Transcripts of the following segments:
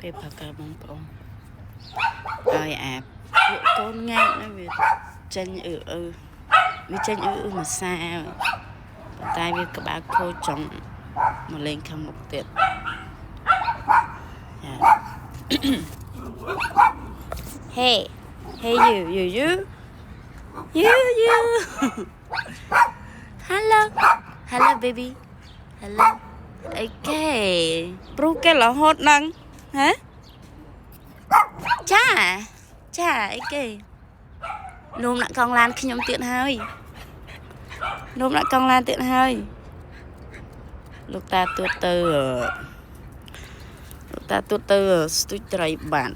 ពេលផាកើបងប្អូនឲ្យអាពួកកូនងាយណាវាចេញវាចេញមួយសាហើយប៉ុន្តែវាក្បាលខូចចង់មកលេងខាងមុខទៀតចា Hey you hello baby hello អីគេព្រោះគេរហូតហ្នឹងហ៎ចាអីគេនោមដាក់កង់ឡានខ្ញុំទៀតហើយនោមដាក់កង់ឡានទៀតហើយលោកតាទួតទៅស្ទូចត្រីបាត់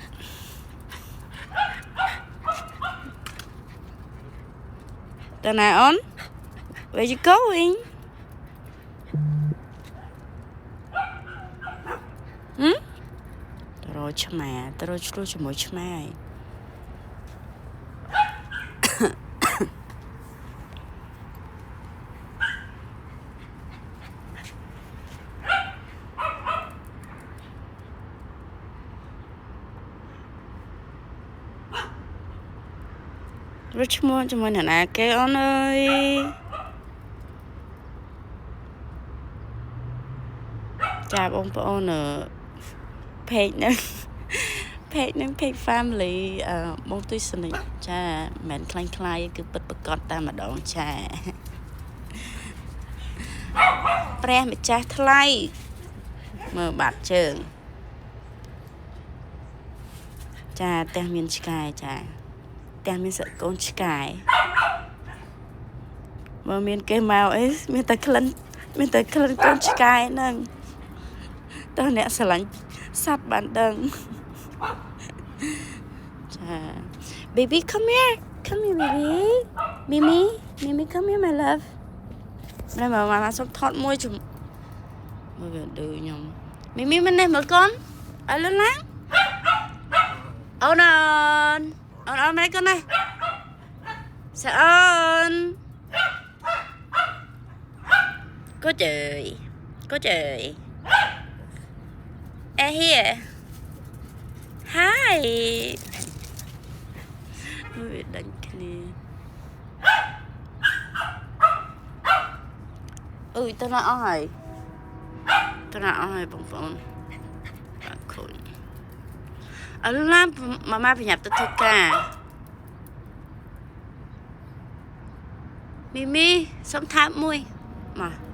តាណាអូន Where you going ទៅរកឆ្មាទៅរកឆ្លុះជាមួយឆ្មាហើយរកឈ្មោះជាមួយអ្នកណាគេអូនអើយចាបងប្អូនpage ហ្នឹង page family បងទុយសនិចចាមិនខ្លាំងខ្លាយគឺពិតប្រកបតែម្ដងចាព្រះម្ចាស់ថ្លៃមើលបាត់ជើងចាផ្ទះមានឆ្កែចាផ្ទះមានសកូនឆ្កែមើលមានគេមកអីមានតែក្លិនកូនឆ្កែហ្នឹងតើអ្នកស្រឡាញ់សត្វបានដឹងចា baby come here baby Mimi come here my love ណែមកសុំថតមួយជុំមើលវាឌឺខ្ញុំ Mimi មិននេះមើលកូនអើលឿនឡើងអូនម៉េចកូននេះសាអូនកូចអើយhere hi វាដាច់គ្នាអើយទៅណាអស់ហើយបងប្អូនអរគុណអើឡានម៉ាប្រញាប់ទៅធ្វើការមីសុំថើបមួយមក